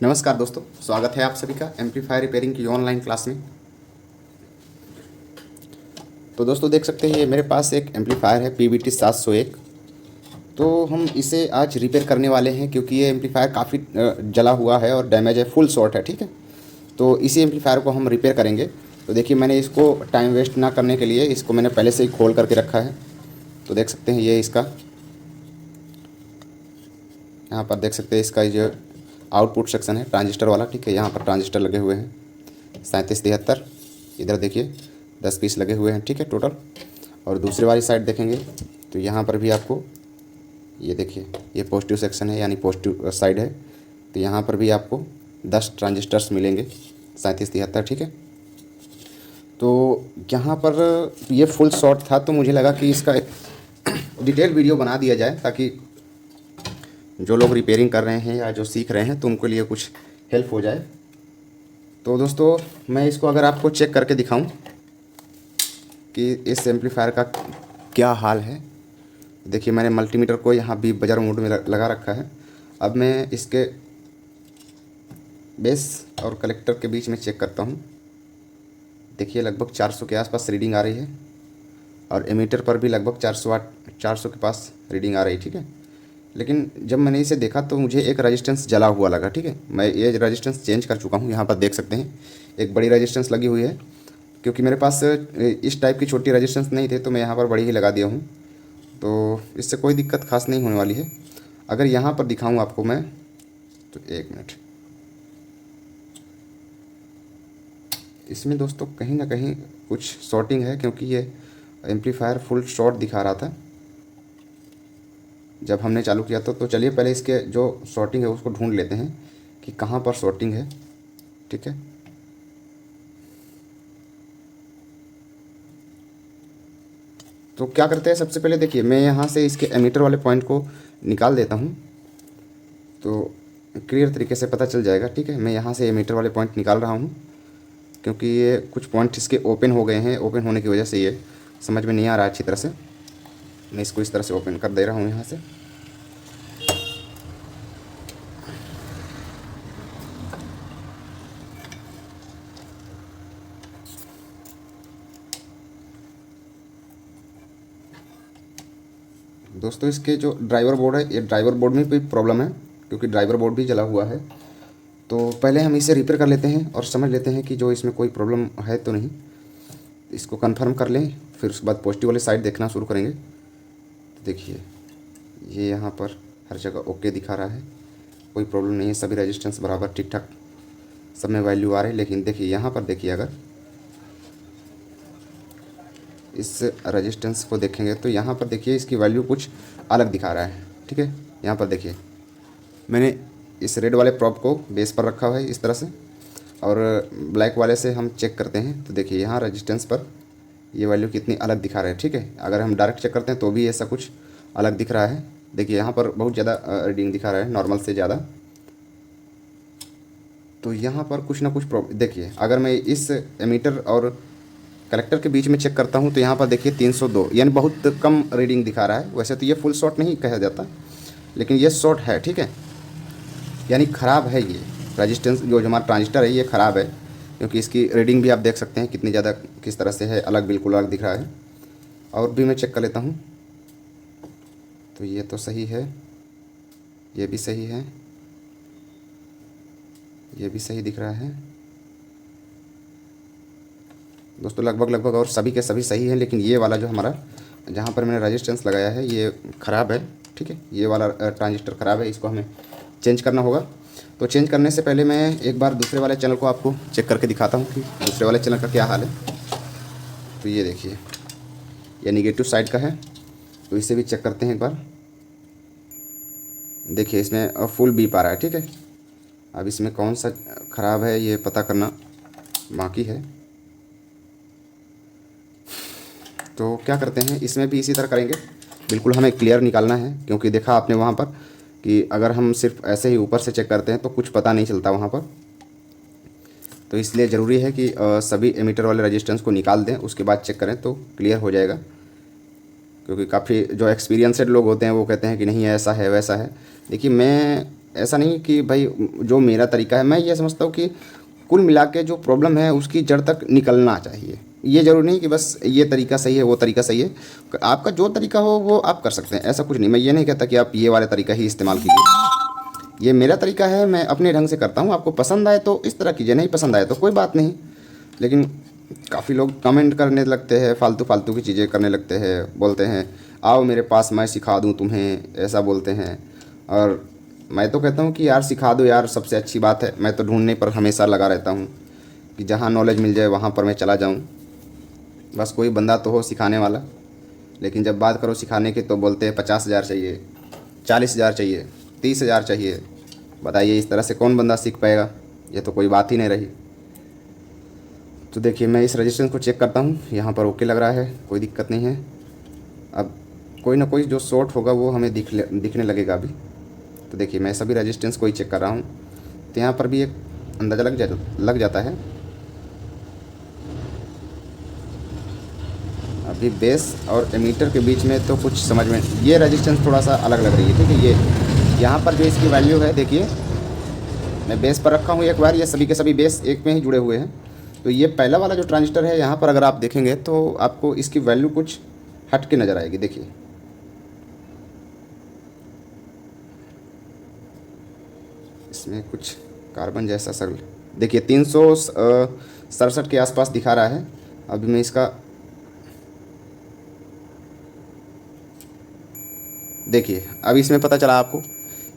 नमस्कार दोस्तों, स्वागत है आप सभी का एम्पलीफायर रिपेयरिंग की ऑनलाइन क्लास में। तो दोस्तों देख सकते हैं ये मेरे पास एक एम्पलीफायर है PVT 701। तो हम इसे आज रिपेयर करने वाले हैं क्योंकि ये एम्पलीफायर काफ़ी जला हुआ है और डैमेज है, फुल शॉर्ट है। ठीक है, तो इसी एम्पलीफायर को हम रिपेयर करेंगे। तो देखिए मैंने इसको टाइम वेस्ट ना करने के लिए इसको मैंने पहले से ही खोल करके रखा है। तो देख सकते हैं ये इसका, यहाँ पर देख सकते हैं इसका जो आउटपुट सेक्शन है ट्रांजिस्टर वाला। ठीक है, यहाँ पर ट्रांजिस्टर लगे हुए हैं 3773। इधर देखिए 10 पीस लगे हुए हैं। ठीक है टोटल। और दूसरी वाली साइड देखेंगे तो यहाँ पर भी आपको ये देखिए ये पॉजिटिव सेक्शन है, यानी पॉजिटिव साइड है। तो यहाँ पर भी आपको 10 ट्रांजिस्टर्स मिलेंगे 3773। ठीक है, तो यहाँ पर ये फुल शॉर्ट था तो मुझे लगा कि इसका डिटेल वीडियो बना दिया जाए ताकि जो लोग रिपेयरिंग कर रहे हैं या जो सीख रहे हैं तो उनके लिए कुछ हेल्प हो जाए। तो दोस्तों मैं इसको अगर आपको चेक करके दिखाऊं कि इस एम्पलीफायर का क्या हाल है। देखिए मैंने मल्टीमीटर को यहाँ बीप बजार मोड में लगा रखा है। अब मैं इसके बेस और कलेक्टर के बीच में चेक करता हूँ। देखिए लगभग 400 के आसपास रीडिंग आ रही है और एमीटर पर भी लगभग 400 के पास रीडिंग आ रही है। ठीक है, लेकिन जब मैंने इसे देखा तो मुझे एक रेजिस्टेंस जला हुआ लगा। ठीक है, मैं ये रेजिस्टेंस चेंज कर चुका हूँ। यहाँ पर देख सकते हैं एक बड़ी रेजिस्टेंस लगी हुई है, क्योंकि मेरे पास इस टाइप की छोटी रेजिस्टेंस नहीं थे तो मैं यहाँ पर बड़ी ही लगा दिया हूँ। तो इससे कोई दिक्कत खास नहीं होने वाली है। अगर यहाँ पर दिखाऊँ आपको मैं, तो एक मिनट, इसमें दोस्तों कहीं ना कहीं कुछ शॉर्टिंग है, क्योंकि ये एम्पलीफायर फुल शॉर्ट दिखा रहा था जब हमने चालू किया था। तो चलिए पहले इसके जो शॉर्टिंग है उसको ढूंढ लेते हैं कि कहाँ पर शॉर्टिंग है। ठीक है, तो क्या करते हैं, सबसे पहले देखिए मैं यहाँ से इसके एमीटर वाले पॉइंट को निकाल देता हूँ तो क्लियर तरीके से पता चल जाएगा। ठीक है, मैं यहाँ से एमीटर वाले पॉइंट निकाल रहा हूँ क्योंकि ये कुछ पॉइंट इसके ओपन हो गए हैं। ओपन होने की वजह से ये समझ में नहीं आ रहा है अच्छी तरह से। मैं इसको इस तरह से ओपन कर दे रहा हूँ यहाँ से। दोस्तों इसके जो ड्राइवर बोर्ड है, ये ड्राइवर बोर्ड में कोई प्रॉब्लम है क्योंकि ड्राइवर बोर्ड भी जला हुआ है। तो पहले हम इसे रिपेयर कर लेते हैं और समझ लेते हैं कि जो इसमें कोई प्रॉब्लम है तो नहीं। इसको कंफर्म कर लें, फिर उसके बाद पॉजिटिव वाली साइड देखना शुरू करेंगे। तो देखिए ये यहाँ पर हर जगह ओके दिखा रहा है, कोई प्रॉब्लम नहीं है, सभी रेजिस्टेंस बराबर ठीक ठाक सब में वैल्यू आ रही है। लेकिन देखिए यहाँ पर देखिए, अगर इस रेजिस्टेंस को देखेंगे तो यहाँ पर देखिए इसकी वैल्यू कुछ अलग दिखा रहा है। ठीक है, यहाँ पर देखिए मैंने इस रेड वाले प्रॉप को बेस पर रखा हुआ है इस तरह से, और ब्लैक वाले से हम चेक करते हैं तो देखिए यहाँ रेजिस्टेंस पर ये वैल्यू कितनी अलग दिखा रहा है। ठीक है, अगर हम डायरेक्ट चेक करते हैं तो भी ऐसा कुछ अलग दिख रहा है। देखिए यहाँ पर बहुत ज़्यादा रीडिंग दिखा रहा है, नॉर्मल से ज़्यादा। तो यहाँ पर कुछ ना कुछ प्रॉब्लम। देखिए अगर मैं इस एमीटर और कलेक्टर के बीच में चेक करता हूँ तो यहाँ पर देखिए 302, यानी बहुत कम रीडिंग दिखा रहा है। वैसे तो ये फुल शॉर्ट नहीं कहा जाता, लेकिन ये शॉर्ट है। ठीक है, यानी ख़राब है ये रेजिस्टेंस, जो हमारा ट्रांजिस्टर है ये ख़राब है, क्योंकि इसकी रीडिंग भी आप देख सकते हैं कितनी ज़्यादा किस तरह से है, अलग, बिल्कुल अलग दिख रहा है। और भी मैं चेक कर लेता हूँ तो ये तो सही है, ये भी सही है, ये भी सही दिख रहा है दोस्तों, लगभग और सभी के सभी सही हैं। लेकिन ये वाला जो हमारा जहाँ पर मैंने रेजिस्टेंस लगाया है ये ख़राब है। ठीक है, ये वाला ट्रांजिस्टर ख़राब है, इसको हमें चेंज करना होगा। तो चेंज करने से पहले मैं एक बार दूसरे वाले चैनल को आपको चेक करके दिखाता हूँ कि दूसरे वाले चैनल का क्या हाल है। तो ये देखिए ये निगेटिव साइड का है, तो इसे भी चेक करते हैं एक बार। देखिए इसमें फुल बीप आ रहा है। ठीक है, अब इसमें कौन सा ख़राब है ये पता करना बाकी है। तो क्या करते हैं, इसमें भी इसी तरह करेंगे, बिल्कुल हमें क्लियर निकालना है। क्योंकि देखा आपने वहाँ पर कि अगर हम सिर्फ ऐसे ही ऊपर से चेक करते हैं तो कुछ पता नहीं चलता वहाँ पर। तो इसलिए ज़रूरी है कि सभी एमीटर वाले रेजिस्टेंस को निकाल दें, उसके बाद चेक करें तो क्लियर हो जाएगा। क्योंकि काफ़ी जो एक्सपीरियंसड लोग होते हैं वो कहते हैं कि नहीं ऐसा है वैसा है। देखिए मैं ऐसा नहीं कि भाई जो मेरा तरीका है, मैं ये समझता हूँ कि कुल मिला के जो प्रॉब्लम है उसकी जड़ तक निकलना चाहिए। ये ज़रूरी नहीं कि बस ये तरीका सही है वो तरीका सही है, आपका जो तरीका हो वो आप कर सकते हैं, ऐसा कुछ नहीं। मैं ये नहीं कहता कि आप ये वाला तरीका ही इस्तेमाल कीजिए, ये मेरा तरीका है, मैं अपने ढंग से करता हूँ। आपको पसंद आए तो इस तरह कीजिए, नहीं पसंद आए तो कोई बात नहीं। लेकिन काफ़ी लोग कमेंट करने लगते हैं, फालतू फालतू की चीज़ें करने लगते हैं, बोलते हैं आओ मेरे पास मैं सिखा दूँ तुम्हें, ऐसा बोलते हैं। और मैं तो कहता हूँ कि यार सिखा दो यार, सबसे अच्छी बात है। मैं तो ढूंढने पर हमेशा लगा रहता हूँ कि जहाँ नॉलेज मिल जाए वहाँ पर मैं चला जाऊँ, बस कोई बंदा तो हो सिखाने वाला। लेकिन जब बात करो सिखाने की तो बोलते हैं 50,000 चाहिए, 40,000 चाहिए, 30,000 चाहिए। बताइए इस तरह से कौन बंदा सीख पाएगा, ये तो कोई बात ही नहीं रही। तो देखिए मैं इस रजिस्टेंस को चेक करता हूँ, यहाँ पर ओके लग रहा है, कोई दिक्कत नहीं है। अब कोई ना कोई जो शॉर्ट होगा वो हमें दिखने लगेगा अभी। तो देखिए मैं सभी रजिस्टेंस को ही चेक कर रहा हूँ, तो यहाँ पर भी एक अंदाज़ा लग जाता है। अभी बेस और एमीटर के बीच में तो कुछ समझ में, ये रजिस्टेंस थोड़ा सा अलग लग रही है, ठीक है। ये यहाँ पर जो इसकी वैल्यू है, देखिए मैं बेस पर रखा हूँ एक बार, ये सभी के सभी बेस एक में ही जुड़े हुए हैं। तो ये पहला वाला जो ट्रांजिस्टर है, यहाँ पर अगर आप देखेंगे तो आपको इसकी वैल्यू कुछ हट के नज़र आएगी। देखिए इसमें कुछ कार्बन जैसा सा, देखिए 367 के आसपास दिखा रहा है। अभी मैं इसका देखिए, अब इसमें पता चला आपको,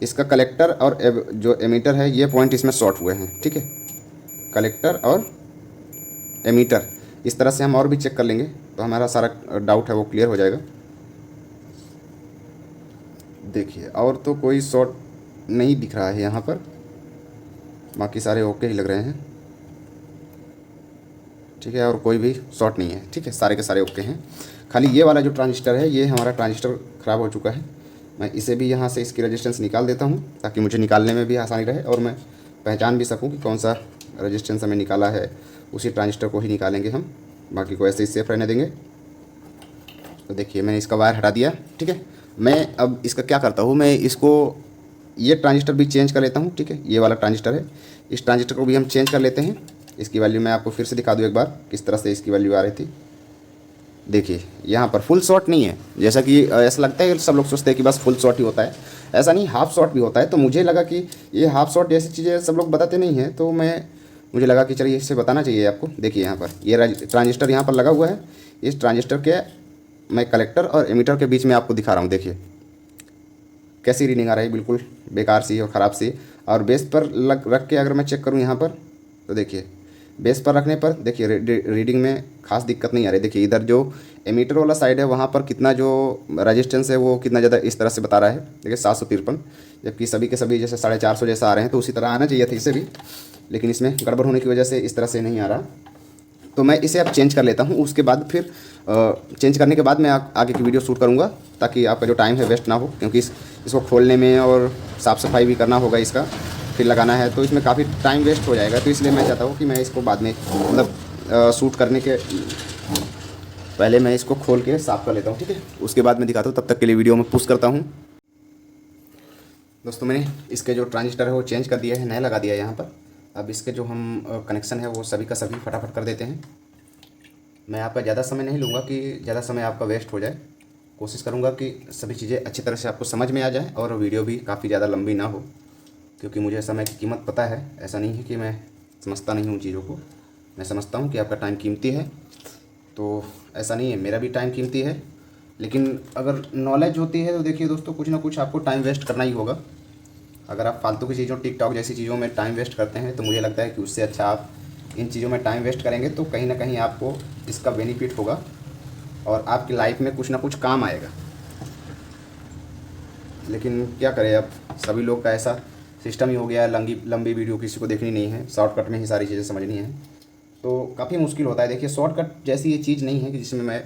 इसका कलेक्टर और जो एमीटर है ये पॉइंट इसमें शॉर्ट हुए हैं, ठीक है। कलेक्टर और एमीटर, इस तरह से हम और भी चेक कर लेंगे तो हमारा सारा डाउट है वो क्लियर हो जाएगा। देखिए और तो कोई शॉर्ट नहीं दिख रहा है यहाँ पर, बाकी सारे ओके ही लग रहे हैं, ठीक है। और कोई भी शॉर्ट नहीं है, ठीक है, सारे के सारे ओके हैं। खाली ये वाला जो ट्रांजिस्टर है, ये हमारा ट्रांजिस्टर ख़राब हो चुका है। मैं इसे भी यहाँ से इसकी रेजिस्टेंस निकाल देता हूँ ताकि मुझे निकालने में भी आसानी रहे और मैं पहचान भी सकूँ कि कौन सा रेजिस्टेंस हमें निकाला है। उसी ट्रांजिस्टर को ही निकालेंगे हम, बाकी को ऐसे ही सेफ रहने देंगे। तो देखिए मैंने इसका वायर हटा दिया, ठीक है। मैं अब इसका क्या करता हूँ, मैं इसको ये ट्रांजिस्टर भी चेंज कर लेता हूँ, ठीक है। ये वाला ट्रांजिस्टर है, इस ट्रांजिस्टर को भी हम चेंज कर लेते हैं। इसकी वैल्यू मैं आपको फिर से दिखा दूँ एक बार किस तरह से इसकी वैल्यू आ रही थी। देखिए यहाँ पर फुल शॉट नहीं है, जैसा कि ऐसा लगता है कि सब लोग सोचते हैं कि बस फुल शॉट ही होता है, ऐसा नहीं, हाफ शॉट भी होता है। तो मुझे लगा कि ये हाफ शॉट जैसी चीज़ें सब लोग बताते नहीं हैं, तो मुझे लगा कि चलिए इससे बताना चाहिए आपको। देखिए यहाँ पर ये ट्रांजिस्टर यहाँ पर लगा हुआ है, इस ट्रांजिस्टर के मैं कलेक्टर और एमीटर के बीच में आपको दिखा रहा हूँ। देखिए कैसी रीडिंग आ रही है, बिल्कुल बेकार सी और ख़राब सी। और बेस पर रख के अगर मैं चेक करूँ यहाँ पर, तो देखिए बेस पर रखने पर देखिए रीडिंग में खास दिक्कत नहीं आ रही। देखिए इधर जो एमीटर वाला साइड है वहाँ पर कितना जो रेजिस्टेंस है वो कितना ज़्यादा इस तरह से बता रहा है, देखिए 753, जबकि सभी के सभी जैसे 450 जैसा आ रहे हैं, तो उसी तरह आना चाहिए था इसे भी, लेकिन इसमें गड़बड़ होने की वजह से इस तरह से नहीं आ रहा। तो मैं इसे अब चेंज कर लेता हूँ, उसके बाद फिर चेंज करने के बाद मैं आगे की वीडियो शूट करूँगा ताकि आपका जो टाइम है वेस्ट ना हो, क्योंकि इसको खोलने में और साफ़ सफाई भी करना होगा, इसका फिर लगाना है, तो इसमें काफ़ी टाइम वेस्ट हो जाएगा। तो इसलिए मैं चाहता हूँ कि मैं इसको बाद में मतलब शूट करने के पहले मैं इसको खोल के साफ़ कर लेता हूँ, ठीक है। उसके बाद मैं दिखाता हूँ, तब तक के लिए वीडियो में पुश करता हूँ। दोस्तों मैंने इसके जो ट्रांजिस्टर है वो चेंज कर दिया है, नया लगा दिया है यहाँ पर। अब इसके जो हम कनेक्शन है वो सभी का सभी फटाफट कर देते हैं। मैं आपका ज़्यादा समय नहीं लूँगा कि ज़्यादा समय आपका वेस्ट हो जाए, कोशिश करूँगा कि सभी चीज़ें अच्छी तरह से आपको समझ में आ जाए और वीडियो भी काफ़ी ज़्यादा लंबी ना हो, क्योंकि मुझे समय की कीमत पता है। ऐसा नहीं है कि मैं समझता नहीं हूँ चीज़ों को, मैं समझता हूँ कि आपका टाइम कीमती है, तो ऐसा नहीं है, मेरा भी टाइम कीमती है। लेकिन अगर नॉलेज होती है तो देखिए दोस्तों, कुछ ना कुछ आपको टाइम वेस्ट करना ही होगा। अगर आप फालतू की चीज़ों, टिकटॉक जैसी चीज़ों में टाइम वेस्ट करते हैं, तो मुझे लगता है कि उससे अच्छा आप इन चीज़ों में टाइम वेस्ट करेंगे तो कहीं ना कहीं आपको इसका बेनिफिट होगा और आपकी लाइफ में कुछ ना कुछ काम आएगा। लेकिन क्या करें, अब सभी लोग का ऐसा सिस्टम ही हो गया है, लंबी वीडियो किसी को देखनी नहीं है, शॉर्टकट में ही सारी चीज़ें समझनी है, तो काफ़ी मुश्किल होता है। देखिए शॉर्टकट जैसी ये चीज़ नहीं है कि जिसमें मैं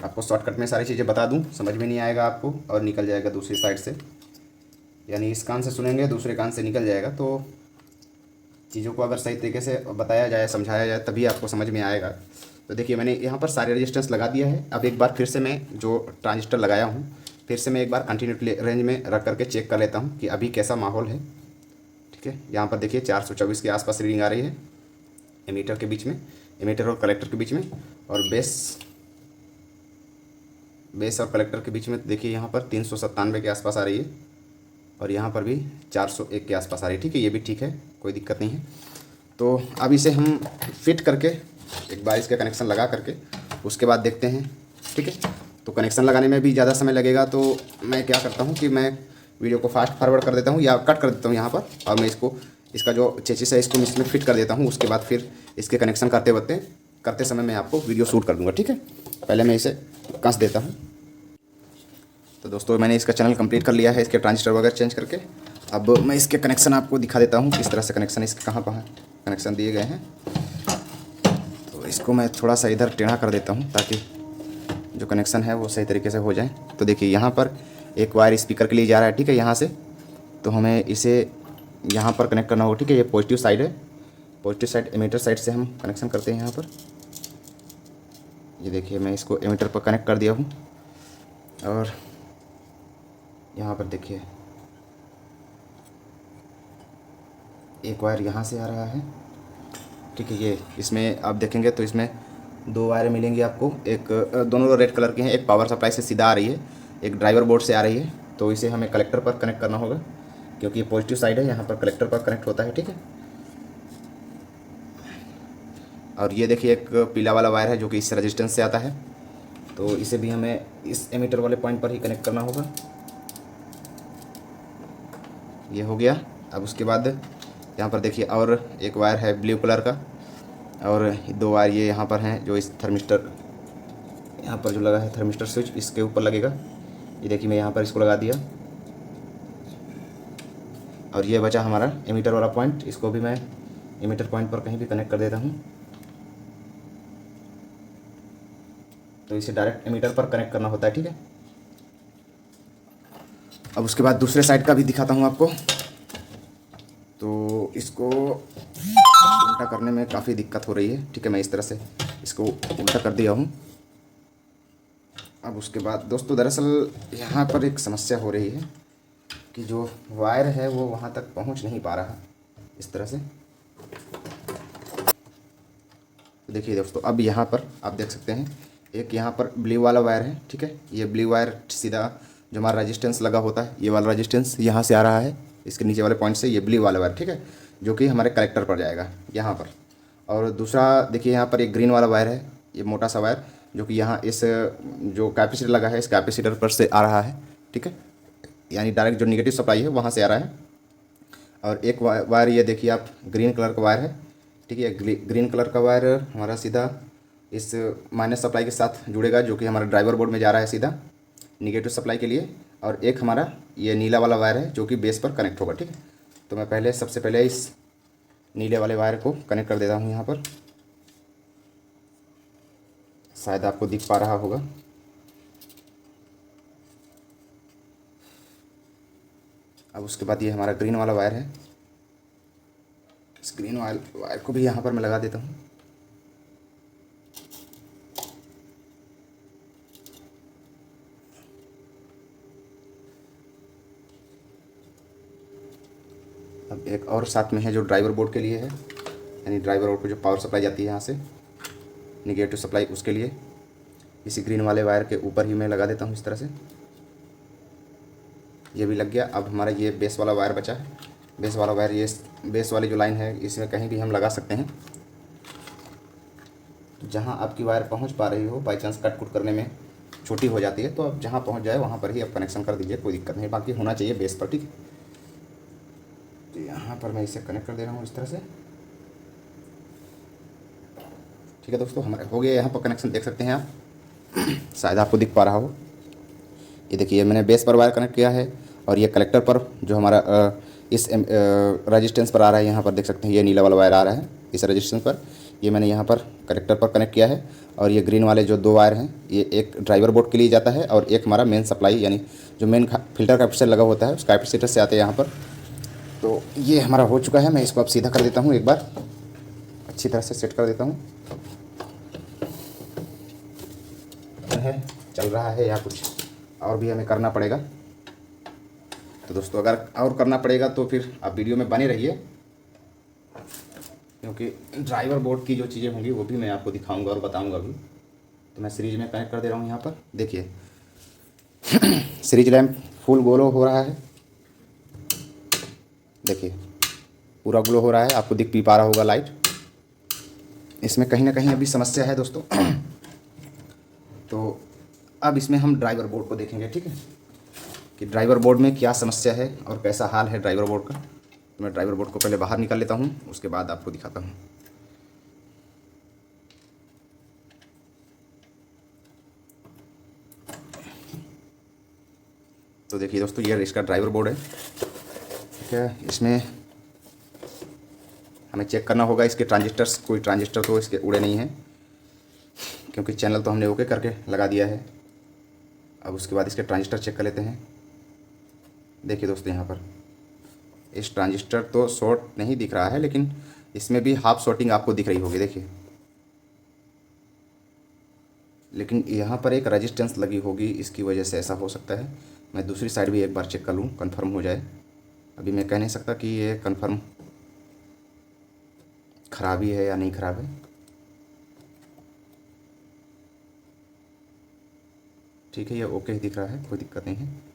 आपको शॉर्टकट में सारी चीज़ें बता दूं, समझ में नहीं आएगा आपको और निकल जाएगा दूसरी साइड से, यानी इस कान से सुनेंगे दूसरे कान से निकल जाएगा। तो चीज़ों को अगर सही तरीके से बताया जाए, समझाया जाए, तभी आपको समझ में आएगा। तो देखिए मैंने यहाँ पर सारे रेजिस्टेंस लगा दिया है। अब एक बार फिर से मैं जो ट्रांजिस्टर लगाया हूँ, फिर से मैं एक बार कंटिन्यूटी रेंज में रख करके चेक कर लेता हूँ कि अभी कैसा माहौल है। ठीक है, यहाँ पर देखिए 424 के आसपास रीडिंग आ रही है एमीटर के बीच में, एमीटर और कलेक्टर के बीच में, और बेस और कलेक्टर के बीच में देखिए यहाँ पर 397 के आसपास आ रही है, और यहाँ पर भी 401 के आसपास आ रही है। ठीक है, ये भी ठीक है, कोई दिक्कत नहीं है। तो अब इसे हम फिट करके एक बार इसका कनेक्शन लगा करके उसके बाद देखते हैं। ठीक है, तो कनेक्शन लगाने में भी ज़्यादा समय लगेगा, तो मैं क्या करता हूँ कि मैं वीडियो को फास्ट फॉरवर्ड कर देता हूँ या कट कर देता हूँ यहाँ पर, और मैं इसका जो चेचिस है इसको इसमें फिट कर देता हूँ। उसके बाद फिर इसके कनेक्शन करते समय मैं आपको वीडियो शूट कर दूँगा। ठीक है, पहले मैं इसे कस देता हूँ। तो दोस्तों मैंने इसका चैनल कंप्लीट कर लिया है इसके ट्रांजिस्टर वगैरह चेंज करके। अब मैं इसके कनेक्शन आपको दिखा देता हूँ किस तरह से कनेक्शन इसके कहाँ कनेक्शन दिए गए हैं। तो इसको मैं थोड़ा सा इधर टेढ़ा कर देता हूँ ताकि जो कनेक्शन है वो सही तरीके से हो जाए। तो देखिए यहाँ पर एक वायर स्पीकर के लिए जा रहा है। ठीक है, यहाँ से तो हमें इसे यहाँ पर कनेक्ट करना होगा। ठीक है, ये पॉजिटिव साइड है, पॉजिटिव साइड एमीटर साइड से हम कनेक्शन करते हैं यहाँ पर। ये देखिए मैं इसको एमीटर पर कनेक्ट कर दिया हूँ, और यहाँ पर देखिए एक वायर यहाँ से आ रहा है। ठीक है, ये इसमें आप देखेंगे तो इसमें दो वायरें मिलेंगी आपको, एक दोनों रेड कलर के हैं, एक पावर सप्लाई से सीधा आ रही है, एक ड्राइवर बोर्ड से आ रही है। तो इसे हमें कलेक्टर पर कनेक्ट करना होगा क्योंकि ये पॉजिटिव साइड है, यहाँ पर कलेक्टर पर कनेक्ट होता है। ठीक है, और ये देखिए एक पीला वाला वायर है जो कि इस रेजिस्टेंस से आता है, तो इसे भी हमें इस एमीटर वाले पॉइंट पर ही कनेक्ट करना होगा। ये हो गया। अब उसके बाद यहाँ पर देखिए और एक वायर है ब्लू कलर का, और दो वायर ये यहाँ पर हैं जो इस थर्मिस्टर यहाँ पर जो लगा है थर्मिस्टर स्विच इसके ऊपर लगेगा। ये देखिए मैं यहाँ पर इसको लगा दिया, और ये बचा हमारा एमीटर वाला पॉइंट, इसको भी मैं एमीटर पॉइंट पर कहीं भी कनेक्ट कर देता हूँ। तो इसे डायरेक्ट एमीटर पर कनेक्ट करना होता है। ठीक है, अब उसके बाद दूसरे साइड का भी दिखाता हूँ आपको। तो इसको उल्टा करने में काफ़ी दिक्कत हो रही है। ठीक है, मैं इस तरह से इसको उल्टा कर दिया हूँ। अब उसके बाद दोस्तों दरअसल यहाँ पर एक समस्या हो रही है कि जो वायर है वो वहाँ तक पहुँच नहीं पा रहा इस तरह से। तो देखिए दोस्तों अब यहाँ पर आप देख सकते हैं एक यहाँ पर ब्लू वाला वायर है। ठीक है, ये ब्लू वायर सीधा जो हमारा रेजिस्टेंस लगा होता है, ये वाला रेजिस्टेंस यहाँ से आ रहा है इसके नीचे वाले पॉइंट से, ये ब्लू वाला वायर। ठीक है, जो कि हमारे कलेक्टर पर जाएगा यहाँ पर। और दूसरा देखिए यहाँ पर एक ग्रीन वाला वायर है, ये मोटा सा वायर जो कि यहाँ इस जो कैपेसिटर लगा है इस कैपेसिटर पर से आ रहा है। ठीक है, यानी डायरेक्ट जो निगेटिव सप्लाई है वहाँ से आ रहा है। और एक वायर ये देखिए आप ग्रीन कलर का वायर है। ठीक है, ग्रीन कलर का वायर हमारा सीधा इस माइनस सप्लाई के साथ जुड़ेगा जो कि हमारा ड्राइवर बोर्ड में जा रहा है सीधा निगेटिव सप्लाई के लिए। और एक हमारा ये नीला वाला वायर है जो कि बेस पर कनेक्ट होगा। ठीक है, तो मैं सबसे पहले इस नीले वाले वायर को कनेक्ट कर देता हूँ यहाँ पर, शायद आपको दिख पा रहा होगा। अब उसके बाद ये हमारा ग्रीन वाला वायर है, इस ग्रीन वायर को भी यहाँ पर मैं लगा देता हूँ। अब एक और साथ में है जो ड्राइवर बोर्ड के लिए है, यानी ड्राइवर बोर्ड को जो पावर सप्लाई जाती है यहाँ से निगेटिव सप्लाई, उसके लिए इसी ग्रीन वाले वायर के ऊपर ही मैं लगा देता हूँ इस तरह से। ये भी लग गया। अब हमारा ये बेस वाला वायर बचा है, बेस वाला वायर ये बेस वाली जो लाइन है इसमें कहीं भी हम लगा सकते हैं, जहाँ आपकी वायर पहुँच पा रही हो। बाई चांस कट कुट करने में छोटी हो जाती है तो अब जहाँ पहुँच जाए वहाँ पर ही आप कनेक्शन कर दीजिए, कोई दिक्कत नहीं, बाकी होना चाहिए बेस पर। ठीक है, तो यहाँ पर मैं इसे कनेक्ट कर दे रहा हूँ इस तरह से। ठीक है दोस्तों, हमारे हो गया यहाँ पर कनेक्शन, देख सकते हैं आप, शायद आपको दिख पा रहा हो। ये देखिए मैंने बेस पर वायर कनेक्ट किया है, और ये कलेक्टर पर जो हमारा इस रेजिस्टेंस पर आ रहा है, यहाँ पर देख सकते हैं ये नीला वाला वायर आ रहा है इस रेजिस्टेंस पर, ये मैंने यहाँ पर कलेक्टर पर कनेक्ट किया है। और ये ग्रीन वाले जो दो वायर हैं ये एक ड्राइवर बोर्ड के लिए जाता है, और एक हमारा मेन सप्लाई यानी जो मेन फिल्टर कैपेसिटर लगा होता है उस कैपेसिटर से आते हैं यहाँ पर। तो ये हमारा हो चुका है। मैं इसको अब सीधा कर देता हूँ, एक बार अच्छी तरह से सेट कर देता हूँ। चल रहा है या कुछ और भी हमें करना पड़ेगा। तो दोस्तों अगर और करना पड़ेगा तो फिर आप वीडियो में बने रहिए, क्योंकि ड्राइवर बोर्ड की जो चीज़ें होंगी वो भी मैं आपको दिखाऊंगा और बताऊंगा भी। तो मैं सीरीज में कनेक्ट कर दे रहा हूँ यहाँ पर। देखिए सीरीज लैम्प फुल ग्लो हो रहा है, देखिए पूरा ग्लो हो रहा है, आपको दिख भी पा रहा होगा लाइट। इसमें कहीं ना कहीं अभी समस्या है दोस्तों। तो अब इसमें हम ड्राइवर बोर्ड को देखेंगे, ठीक है, कि ड्राइवर बोर्ड में क्या समस्या है और कैसा हाल है ड्राइवर बोर्ड का। तो मैं ड्राइवर बोर्ड को पहले बाहर निकाल लेता हूँ, उसके बाद आपको दिखाता हूँ। तो देखिए दोस्तों ये इसका ड्राइवर बोर्ड है, ठीक है। इसमें हमें चेक करना होगा इसके ट्रांजिस्टर्स, कोई ट्रांजिस्टर तो इसके उड़े नहीं हैं, क्योंकि चैनल तो हमने ओके करके लगा दिया है। अब उसके बाद इसके ट्रांजिस्टर चेक कर लेते हैं। देखिए दोस्तों यहाँ पर इस ट्रांजिस्टर तो शॉर्ट नहीं दिख रहा है, लेकिन इसमें भी हाफ शॉर्टिंग आपको दिख रही होगी, देखिए। लेकिन यहाँ पर एक रेजिस्टेंस लगी होगी, इसकी वजह से ऐसा हो सकता है। मैं दूसरी साइड भी एक बार चेक कर लूँ, कंफर्म हो जाए। अभी मैं कह नहीं सकता कि ये कंफर्म खराबी है या नहीं ख़राब है। ठीक है, ये ओके ही दिख रहा है, कोई दिक्कत नहीं है।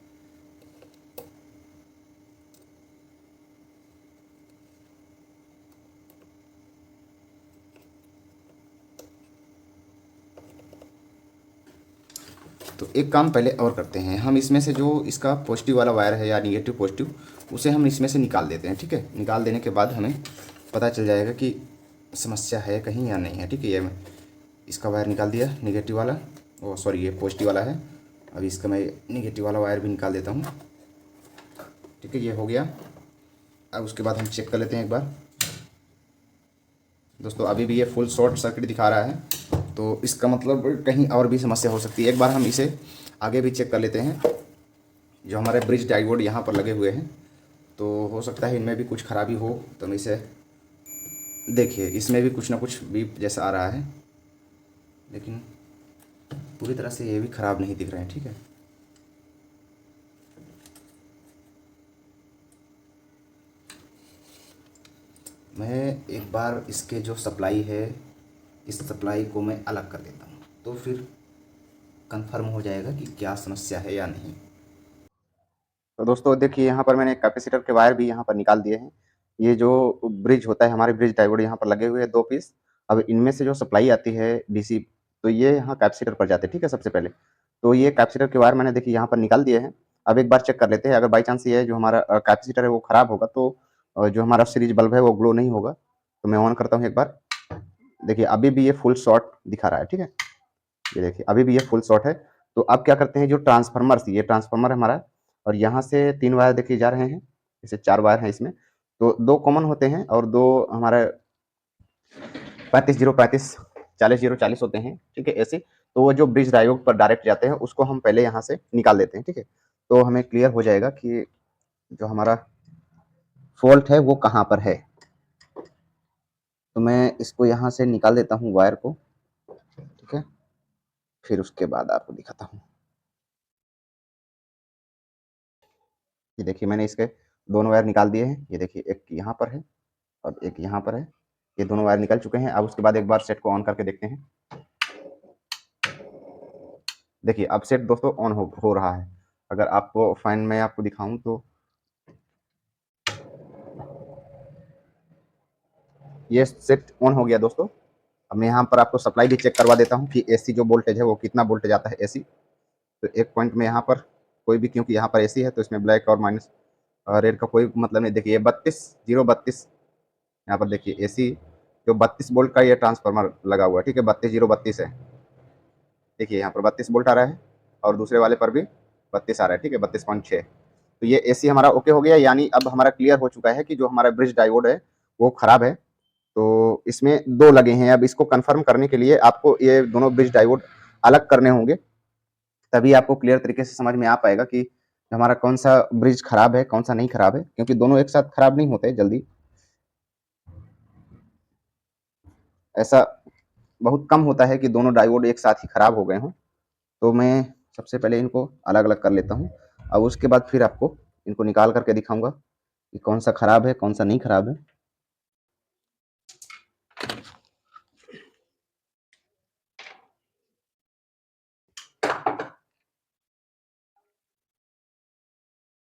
तो एक काम पहले और करते हैं, हम इसमें से जो इसका पॉजिटिव वाला वायर है या निगेटिव पॉजिटिव, उसे हम इसमें से निकाल देते हैं, ठीक है। निकाल देने के बाद हमें पता चल जाएगा कि समस्या है कहीं या नहीं है, ठीक है। ये मैं इसका वायर निकाल दिया निगेटिव वाला, ओ सॉरी ये पॉजिटिव वाला है। अभी इसका मैं निगेटिव वाला वायर भी निकाल देता हूँ, ठीक है। ये हो गया। अब उसके बाद हम चेक कर लेते हैं एक बार। दोस्तों अभी भी ये फुल शॉर्ट सर्किट दिखा रहा है, तो इसका मतलब कहीं और भी समस्या हो सकती है। एक बार हम इसे आगे भी चेक कर लेते हैं। जो हमारे ब्रिज डायोड यहाँ पर लगे हुए हैं, तो हो सकता है इनमें भी कुछ खराबी हो। तो हम इसे देखिए, इसमें भी कुछ ना कुछ बीप जैसा आ रहा है, लेकिन पूरी तरह से ये भी ख़राब नहीं दिख रहे हैं, ठीक है। मैं एक बार इसके जो सप्लाई है, इस सप्लाई को मैं अलग कर देता हूँ, तो फिर कंफर्म हो जाएगा कि क्या समस्या है या नहीं। तो दोस्तों देखिए यहाँ पर मैंने कैपेसिटर के वायर भी यहाँ पर निकाल दिए हैं। ये जो ब्रिज होता है, हमारे ब्रिज डायोड यहाँ पर लगे हुए हैं 2 पीस। अब इनमें से जो सप्लाई आती है डीसी, तो ये यहाँ कैपेसिटर पर जाते हैं, ठीक है। सबसे पहले तो ये कैपेसिटर के वायर मैंने देखिए यहाँ पर निकाल दिए हैं। अब एक बार चेक कर लेते हैं, अगर बाई चांस ये जो हमारा कैपेसिटर है वो ख़राब होगा, तो जो हमारा सीरीज बल्ब है वो ग्लो नहीं होगा। तो मैं ऑन करता हूँ एक बार। देखिए अभी भी ये फुल शॉर्ट दिखा रहा है, ठीक है। ये देखिए अभी भी ये फुल शॉर्ट है। तो अब क्या करते हैं, जो ट्रांसफार्मर, ये ट्रांसफार्मर है हमारा, और यहाँ से 3 वायर देखिए जा रहे हैं, इसे 4 वायर हैं इसमें। तो 2 कॉमन होते हैं और 2 हमारे 35 0 35 40 0 40 होते हैं, ठीक है, ऐसे। तो वो जो ब्रिज डायोड पर डायरेक्ट जाते हैं, उसको हम पहले यहाँ से निकाल देते हैं, ठीक है। तो हमें क्लियर हो जाएगा कि जो हमारा फॉल्ट है वो कहाँ पर है। तो मैं इसको यहाँ से निकाल देता हूँ वायर को, ठीक है। फिर उसके बाद आपको दिखाता हूँ। ये देखिए मैंने इसके दोनों वायर निकाल दिए हैं। ये देखिए एक यहाँ पर है और एक यहाँ पर है। ये दोनों वायर निकल चुके हैं। अब उसके बाद एक बार सेट को ऑन करके देखते हैं। देखिए अब सेट दोस्तों ऑन हो रहा है। अगर आपको फाइन मैं आपको दिखाऊं तो ये सेट ऑन हो गया दोस्तों। अब मैं यहाँ पर आपको सप्लाई भी चेक करवा देता हूँ कि एसी जो वोल्टेज है वो कितना वोल्टेज आता है एसी। तो एक पॉइंट में यहाँ पर कोई भी, क्योंकि यहाँ पर एसी है तो इसमें ब्लैक और माइनस रेड का कोई मतलब नहीं। देखिए 32 0 32 यहाँ पर देखिए एसी जो 32 वोल्ट का ये ट्रांसफार्मर लगा हुआ है, ठीक है। 32 0 32 है, देखिए यहाँ पर 32 वोल्ट आ रहा है और दूसरे वाले पर भी 32 आ रहा है, ठीक है, 32.6। तो ये एसी हमारा ओके हो गया, यानी अब हमारा क्लियर हो चुका है कि जो हमारा ब्रिज डायोड है वो खराब है। तो इसमें 2 लगे हैं। अब इसको कंफर्म करने के लिए आपको ये दोनों ब्रिज डायोड अलग करने होंगे, तभी आपको क्लियर तरीके से समझ में आ पाएगा कि हमारा कौन सा ब्रिज खराब है कौन सा नहीं खराब है, क्योंकि दोनों एक साथ खराब नहीं होते जल्दी। ऐसा बहुत कम होता है कि दोनों डायोड एक साथ ही खराब हो गए हों। तो मैं सबसे पहले इनको अलग अलग कर लेता हूँ और उसके बाद फिर आपको इनको निकाल करके दिखाऊंगा कि कौन सा ख़राब है, कौन सा नहीं ख़राब है।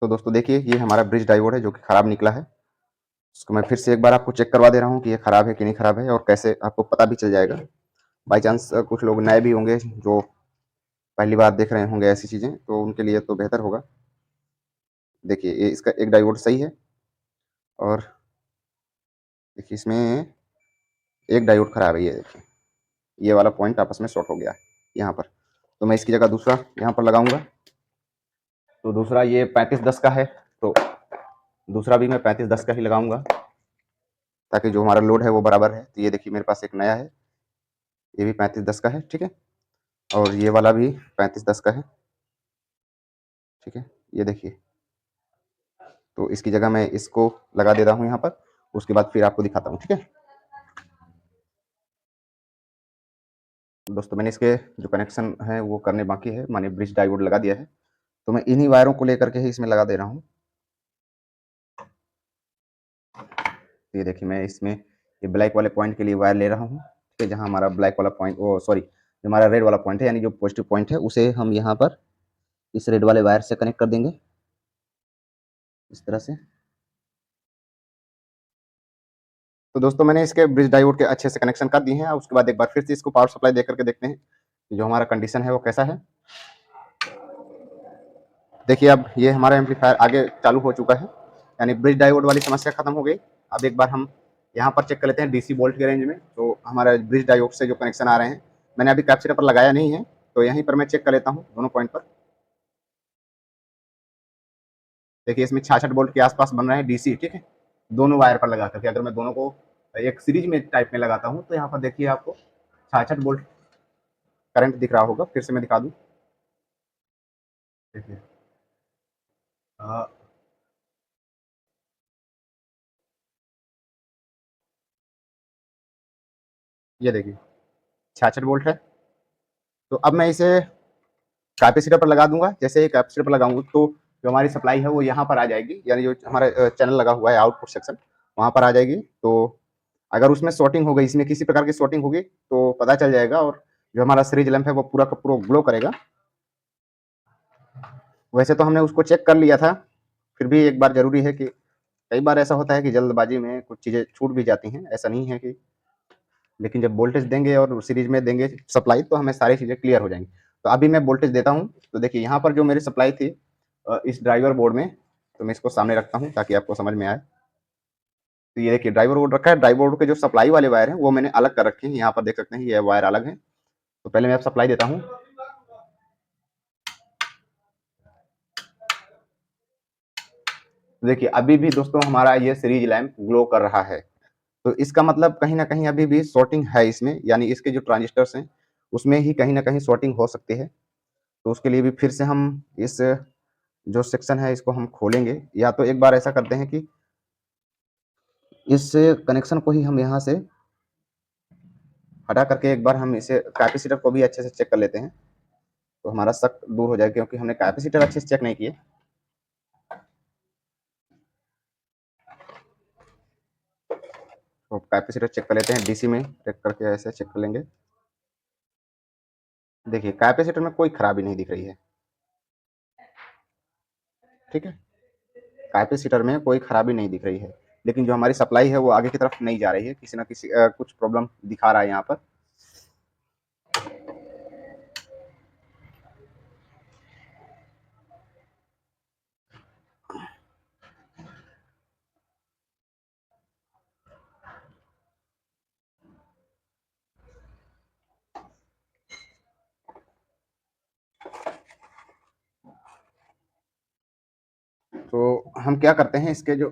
तो दोस्तों देखिए, ये हमारा ब्रिज डायोड है जो कि ख़राब निकला है। इसको मैं फिर से एक बार आपको चेक करवा दे रहा हूँ कि ये ख़राब है कि नहीं ख़राब है, और कैसे आपको पता भी चल जाएगा। बाई चांस कुछ लोग नए भी होंगे जो पहली बार देख रहे होंगे ऐसी चीज़ें, तो उनके लिए तो बेहतर होगा। देखिए, ये इसका एक डायोड सही है, और देखिए इसमें एक डायोड ख़राब है। ये देखिए, ये वाला पॉइंट आपस में शॉर्ट हो गया है यहाँ पर। तो मैं इसकी जगह दूसरा यहाँ पर लगाऊंगा। तो दूसरा ये 3510 का है, तो दूसरा भी मैं 3510 का ही लगाऊंगा, ताकि जो हमारा लोड है वो बराबर है। तो ये देखिए, मेरे पास एक नया है, ये भी 3510 का है, ठीक है, और ये वाला भी 3510 का है, ठीक है। ये देखिए, तो इसकी जगह मैं इसको लगा देता हूँ यहाँ पर, उसके बाद फिर आपको दिखाता हूँ, ठीक है। दोस्तों मैंने इसके जो कनेक्शन है वो करने बाकी है, माने ब्रिज डायोड लगा दिया है। तो मैं इन्हीं वायरों को लेकर के ही इसमें लगा दे रहा हूँ। ये देखिए, मैं इसमें ये ब्लैक वाले पॉइंट के लिए वायर ले रहा हूँ, ठीक है, जहाँ हमारा ब्लैक वाला पॉइंट, वो सॉरी, जो हमारा रेड वाला पॉइंट है, यानी जो पॉजिटिव पॉइंट है, उसे हम यहाँ पर इस रेड वाले वायर से कनेक्ट कर देंगे इस तरह से। तो दोस्तों मैंने इसके ब्रिज डायोड के अच्छे से कनेक्शन कर दिए हैं। उसके बाद एक बार फिर से इसको पावर सप्लाई दे करके देखते हैं कि जो हमारा कंडीशन है वो कैसा है। देखिए, अब ये हमारा एम्पलीफायर आगे चालू हो चुका है, यानी ब्रिज डायोड वाली समस्या खत्म हो गई। अब एक बार हम यहाँ पर चेक कर लेते हैं डीसी वोल्ट के रेंज में, तो हमारा ब्रिज डायोड से जो कनेक्शन आ रहे हैं, मैंने अभी कैपेसिटर पर लगाया नहीं है, तो यहीं पर मैं चेक कर लेता हूँ दोनों पॉइंट पर। देखिए, इसमें 66 वोल्ट के आसपास बन रहा है डीसी, ठीक है, दोनों वायर पर लगा करके। अगर मैं दोनों को एक सीरीज में टाइप में लगाता हूँ, तो यहाँ पर देखिए आपको 66 वोल्ट करंट दिख रहा होगा। फिर से मैं दिखा दूँ, देखिए, ये देखिए 66 वोल्ट है। तो अब मैं इसे कैपेसिटर पर लगा दूंगा। जैसे ही कैपेसिटर पर लगाऊंगा, तो जो हमारी सप्लाई है वो यहाँ पर आ जाएगी, यानी जो हमारा चैनल लगा हुआ है आउटपुट सेक्शन, वहाँ पर आ जाएगी। तो अगर उसमें शॉर्टिंग हो गई, इसमें किसी प्रकार की शॉर्टिंग होगी, तो पता चल जाएगा, और जो हमारा सीरीज लैंप है वो पूरा का पूरा ग्लो करेगा। वैसे तो हमने उसको चेक कर लिया था, फिर भी एक बार जरूरी है कि कई बार ऐसा होता है कि जल्दबाजी में कुछ चीज़ें छूट भी जाती हैं, ऐसा नहीं है कि, लेकिन जब वोल्टेज देंगे और सीरीज में देंगे सप्लाई, तो हमें सारी चीज़ें क्लियर हो जाएंगी। तो अभी मैं वोल्टेज देता हूँ। तो देखिए, यहाँ पर जो मेरी सप्लाई थी इस ड्राइवर बोर्ड में, तो मैं इसको सामने रखता हूँ ताकि आपको समझ में आए। तो ये देखिए, ड्राइवर बोर्ड रखा है। ड्राइवर बोर्ड के जो सप्लाई वाले वायर हैं वो मैंने अलग कर रखे हैं, यहाँ पर देख सकते हैं ये वायर अलग है। तो पहले मैं अब सप्लाई देता हूँ। देखिए, अभी भी दोस्तों हमारा ये सीरीज लैंप ग्लो कर रहा है। तो इसका मतलब कहीं ना कहीं अभी भी शॉर्टिंग है इसमें, यानी इसके जो ट्रांजिस्टर्स हैं उसमें ही कहीं ना कहीं शॉर्टिंग हो सकती है। तो उसके लिए भी फिर से हम इस जो सेक्शन है इसको हम खोलेंगे, या तो एक बार ऐसा करते हैं कि इस कनेक्शन को ही हम यहाँ से हटा करके एक बार हम इसे कैपेसिटर को भी अच्छे से चेक कर लेते हैं, तो हमारा शक दूर हो जाएगा, क्योंकि हमने कैपेसिटर अच्छे से चेक नहीं किए। तो कैपेसिटर चेक कर लेते हैं, डीसी में चेक करके ऐसे चेक कर लेंगे। देखिए, कैपेसिटर में कोई खराबी नहीं दिख रही है, ठीक है, कैपेसिटर में कोई खराबी नहीं दिख रही है। लेकिन जो हमारी सप्लाई है वो आगे की तरफ नहीं जा रही है, किसी ना किसी कुछ प्रॉब्लम दिखा रहा है यहाँ पर। तो हम क्या करते हैं, इसके जो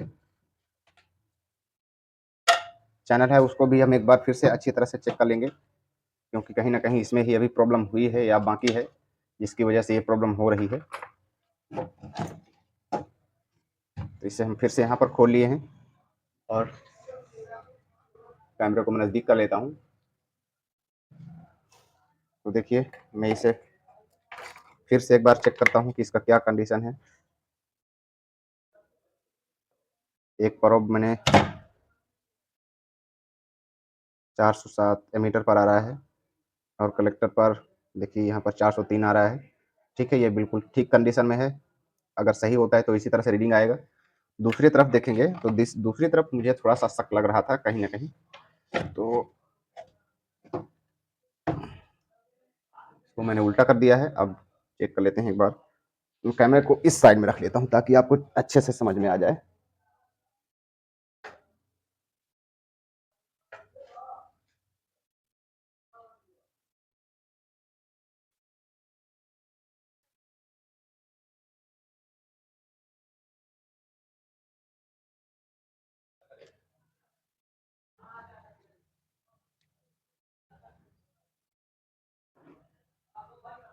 चैनल है उसको भी हम एक बार फिर से अच्छी तरह से चेक कर लेंगे, क्योंकि कहीं ना कहीं इसमें ही अभी प्रॉब्लम हुई है या बाकी है, जिसकी वजह से ये प्रॉब्लम हो रही है। तो इसे हम फिर से यहाँ पर खोल लिए हैं, और कैमरे को मैं नज़दीक कर लेता हूँ। तो देखिए, मैं इसे फिर से एक बार चेक करता हूँ कि इसका क्या कंडीशन है। एक प्रोब मैंने 407 एमीटर पर आ रहा है और कलेक्टर पर देखिए यहाँ पर 403 आ रहा है। ठीक है, ये बिल्कुल ठीक कंडीशन में है। अगर सही होता है तो इसी तरह से रीडिंग आएगा। दूसरी तरफ देखेंगे तो दूसरी तरफ मुझे थोड़ा सा शक लग रहा था कहीं ना कहीं, तो इसको मैंने उल्टा कर दिया है। अब चेक कर लेते हैं एक बार। तो कैमरे को इस साइड में रख लेता हूँ ताकि आपको अच्छे से समझ में आ जाए।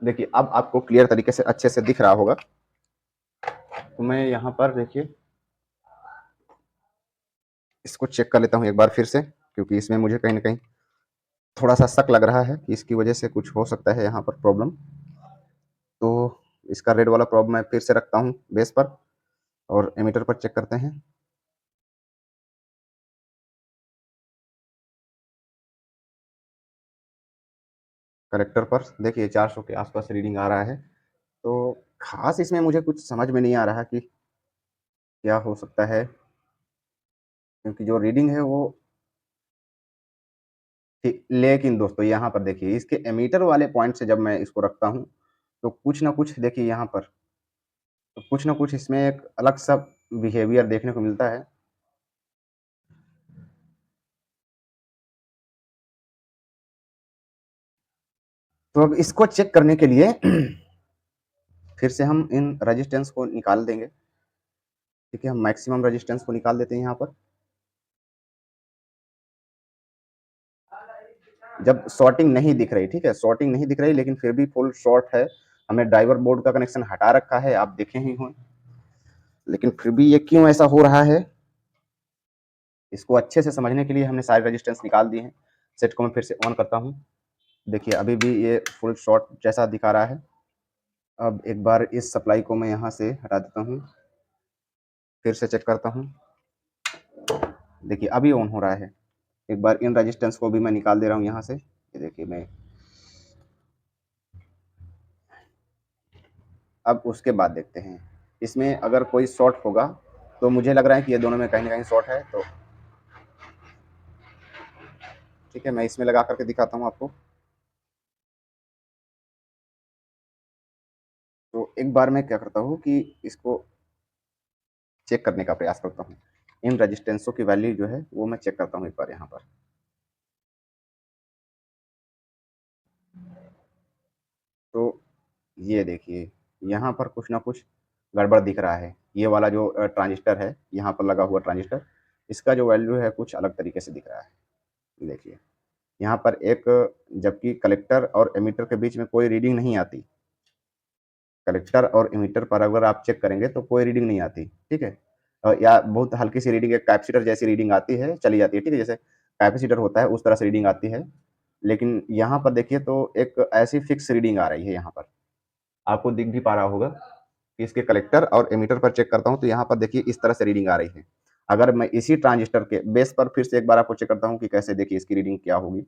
देखिए अब आपको क्लियर तरीके से अच्छे से दिख रहा होगा। तो मैं यहाँ पर देखिए इसको चेक कर लेता हूँ एक बार फिर से, क्योंकि इसमें मुझे कहीं ना कहीं थोड़ा सा शक लग रहा है कि इसकी वजह से कुछ हो सकता है यहाँ पर प्रॉब्लम। तो इसका रेड वाला प्रॉब मैं फिर से रखता हूँ बेस पर और एमीटर पर चेक करते हैं। कलेक्टर पर देखिए 400 के आसपास रीडिंग आ रहा है। तो खास इसमें मुझे कुछ समझ में नहीं आ रहा कि क्या हो सकता है, क्योंकि जो रीडिंग है वो ठीक। लेकिन दोस्तों यहाँ पर देखिए इसके एमीटर वाले पॉइंट से जब मैं इसको रखता हूँ तो कुछ ना कुछ देखिए यहाँ पर, तो कुछ ना कुछ इसमें एक अलग सा बिहेवियर देखने को मिलता है। तो अब इसको चेक करने के लिए फिर से हम इन रेजिस्टेंस को निकाल देंगे। ठीक है, हम मैक्सिमम रेजिस्टेंस को निकाल देते हैं यहाँ पर। जब शॉर्टिंग नहीं दिख रही, ठीक है, शॉर्टिंग नहीं दिख रही लेकिन फिर भी फुल शॉर्ट है, हमने ड्राइवर बोर्ड का कनेक्शन हटा रखा है, आप देखे ही हों, लेकिन फिर भी ये क्यों ऐसा हो रहा है, इसको अच्छे से समझने के लिए हमने सारे रेजिस्टेंस निकाल दिए हैं। सेट को मैं फिर से ऑन करता हूँ। देखिए अभी भी ये फुल शॉर्ट जैसा दिखा रहा है। अब एक बार इस सप्लाई को मैं यहाँ से हटा देता हूँ, फिर से चेक करता हूँ। देखिए अभी ऑन हो रहा है। एक बार इन रेजिस्टेंस को भी मैं निकाल दे रहा हूँ यहाँ से। ये देखिए मैं अब उसके बाद देखते हैं इसमें अगर कोई शॉर्ट होगा, तो मुझे लग रहा है कि ये दोनों में कहीं ना कहीं शॉर्ट है। तो ठीक है, मैं इसमें लगा करके दिखाता हूँ आपको। तो एक बार मैं क्या करता हूँ कि इसको चेक करने का प्रयास करता हूँ। इन रेजिस्टेंसों की वैल्यू जो है वो मैं चेक करता हूँ एक बार यहाँ पर। तो ये देखिए यहाँ पर कुछ ना कुछ गड़बड़ दिख रहा है। ये वाला जो ट्रांजिस्टर है यहाँ पर लगा हुआ ट्रांजिस्टर, इसका जो वैल्यू है कुछ अलग तरीके से दिख रहा है। देखिए यहाँ पर एक, जबकि कलेक्टर और एमीटर के बीच में कोई रीडिंग नहीं आती। कलेक्टर और एमीटर पर अगर आप चेक करेंगे तो कोई रीडिंग नहीं आती। ठीक है, या बहुत हल्की सी रीडिंग, एक कैपेसिटर जैसी रीडिंग आती है, चली जाती है। ठीक है, जैसे कैपेसिटर होता है उस तरह से रीडिंग आती है। लेकिन यहाँ पर देखिए तो एक ऐसी फिक्स रीडिंग आ रही है। यहाँ पर आपको दिख भी पा रहा होगा कि इसके कलेक्टर और एमीटर पर चेक करता हूँ तो यहाँ पर देखिए इस तरह से रीडिंग आ रही है। अगर मैं इसी ट्रांजिस्टर के बेस पर फिर से एक बार आपको चेक करता हूँ कि कैसे, देखिए इसकी रीडिंग क्या होगी।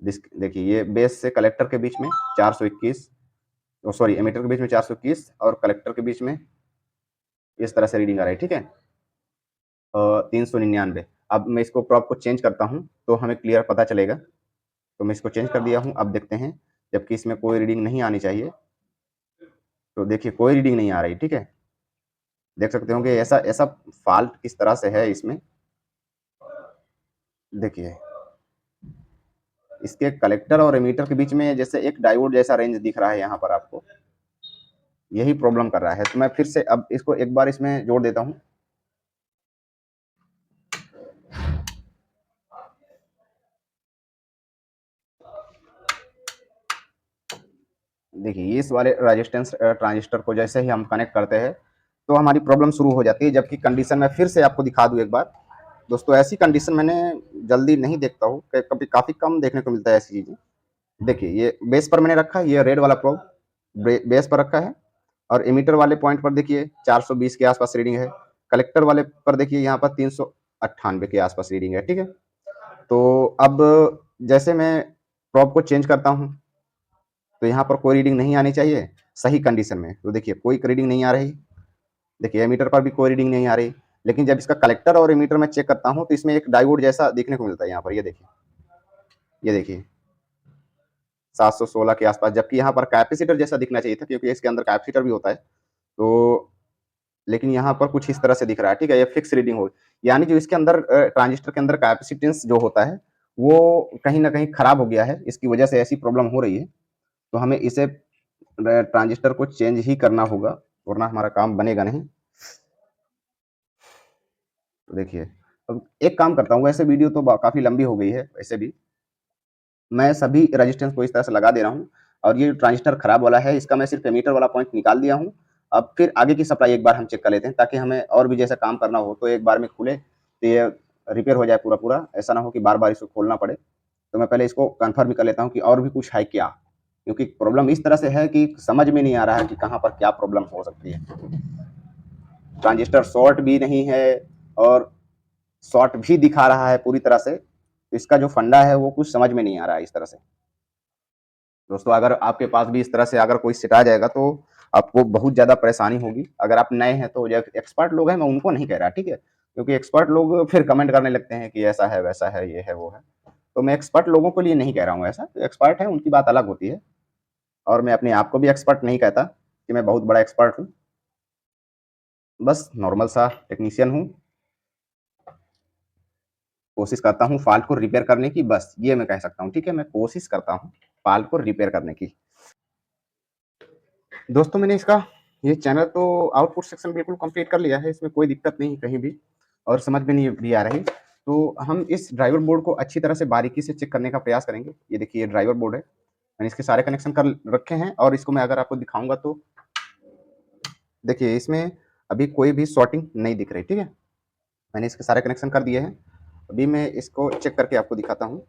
देखिए ये बेस से कलेक्टर के बीच में 421, सॉरी एमीटर के बीच में 421 और कलेक्टर के बीच में इस तरह से रीडिंग आ रही है। ठीक है, 399। अब मैं इसको प्रॉप को चेंज करता हूँ तो हमें क्लियर पता चलेगा। तो मैं इसको चेंज कर दिया हूँ, अब देखते हैं। जबकि इसमें कोई रीडिंग नहीं आनी चाहिए, तो देखिए कोई रीडिंग नहीं आ रही। ठीक है, देख सकते होंगे ऐसा ऐसा फॉल्ट किस तरह से है इसमें। देखिए इसके कलेक्टर और एमीटर के बीच में जैसे एक डायोड जैसा रेंज दिख रहा है यहाँ पर आपको, यही प्रॉब्लम कर रहा है। तो मैं फिर से अब इसको एक बार इसमें जोड़ देता हूँ। देखिए इस वाले रेजिस्टेंस ट्रांजिस्टर को जैसे ही हम कनेक्ट करते हैं तो हमारी प्रॉब्लम शुरू हो जाती है। जबकि कंडीशन मैं फिर से आपको दिखा दूं एक बार। दोस्तों ऐसी कंडीशन मैंने जल्दी नहीं देखता हूँ, कभी काफ़ी कम देखने को मिलता है ऐसी चीज़ें। देखिए ये बेस पर मैंने रखा है, ये रेड वाला प्रोब बेस पर रखा है और एमीटर वाले पॉइंट पर देखिए 420 के आसपास रीडिंग है। कलेक्टर वाले पर देखिए यहाँ पर 398 के आसपास रीडिंग है, ठीक है। तो अब जैसे मैं प्रोब को चेंज करता हूँ तो यहाँ पर कोई रीडिंग नहीं आनी चाहिए सही कंडीशन में। तो देखिए कोई रीडिंग नहीं आ रही, देखिए एमीटर पर भी कोई रीडिंग नहीं आ रही। लेकिन जब इसका कलेक्टर और एमीटर में चेक करता हूँ तो इसमें एक डायोड जैसा देखने को मिलता है यहाँ पर, ये देखिए 716 के आसपास, जबकि यहाँ पर कैपेसिटर जैसा दिखना चाहिए था क्योंकि इसके अंदर कैपेसिटर भी होता है। तो लेकिन यहाँ पर कुछ इस तरह से दिख रहा है, ठीक है। ये फिक्स रीडिंग हो, यानी जो इसके अंदर ट्रांजिस्टर के अंदर कैपेसिटेंस जो होता है वो कहीं ना कहीं खराब हो गया है, इसकी वजह से ऐसी प्रॉब्लम हो रही है। तो हमें इसे ट्रांजिस्टर को चेंज ही करना होगा वरना हमारा काम बनेगा नहीं। तो देखिए अब एक काम करता हूँ, वैसे वीडियो तो काफ़ी लंबी हो गई है, वैसे भी मैं सभी रेजिस्टेंस को इस तरह से लगा दे रहा हूँ। और ये ट्रांजिस्टर खराब वाला है, इसका मैं सिर्फ एमीटर वाला पॉइंट निकाल दिया हूँ। अब फिर आगे की सप्लाई एक बार हम चेक कर लेते हैं ताकि हमें और भी जैसा काम करना हो तो एक बार में खुले तो ये रिपेयर हो जाए पूरा पूरा, ऐसा ना हो कि बार बार इसको खोलना पड़े। तो मैं पहले इसको कन्फर्म कर लेता हूँ कि और भी कुछ है क्या, क्योंकि प्रॉब्लम इस तरह से है कि समझ में नहीं आ रहा है कि कहाँ पर क्या प्रॉब्लम हो सकती है। ट्रांजिस्टर शॉर्ट भी नहीं है और शॉर्ट भी दिखा रहा है पूरी तरह से, तो इसका जो फंडा है वो कुछ समझ में नहीं आ रहा है इस तरह से। दोस्तों अगर आपके पास भी इस तरह से अगर कोई सेट आ जाएगा तो आपको बहुत ज़्यादा परेशानी होगी। अगर आप नए हैं तो जो एक्सपर्ट लोग हैं मैं उनको नहीं कह रहा, ठीक है, क्योंकि एक्सपर्ट लोग फिर कमेंट करने लगते हैं कि ऐसा है वैसा है ये है वो है। तो मैं एक्सपर्ट लोगों के लिए नहीं कह रहा हूँ ऐसा, तो एक्सपर्ट है उनकी बात अलग होती है। और मैं अपने आप को भी एक्सपर्ट नहीं कहता कि मैं बहुत बड़ा एक्सपर्ट हूँ, बस नॉर्मल सा टेक्नीशियन हूँ। कोशिश करता हूँ फॉल्ट को रिपेयर करने की, बस ये मैं कह सकता हूँ, ठीक है। मैं कोशिश करता हूँ फॉल्ट को रिपेयर करने की। दोस्तों मैंने इसका ये चैनल तो आउटपुट सेक्शन बिल्कुल कंप्लीट कर लिया है, इसमें कोई दिक्कत नहीं कहीं भी और समझ में नहीं भी आ रही। तो हम इस ड्राइवर बोर्ड को अच्छी तरह से बारीकी से चेक करने का प्रयास करेंगे। ये देखिए ये ड्राइवर बोर्ड है, मैंने इसके सारे कनेक्शन कर रखे हैं और इसको मैं अगर आपको दिखाऊंगा तो देखिए इसमें अभी कोई भी शॉर्टिंग नहीं दिख रही, ठीक है। मैंने इसके सारे कनेक्शन कर दिए हैं, अभी मैं इसको चेक करके आपको दिखाता हूँ।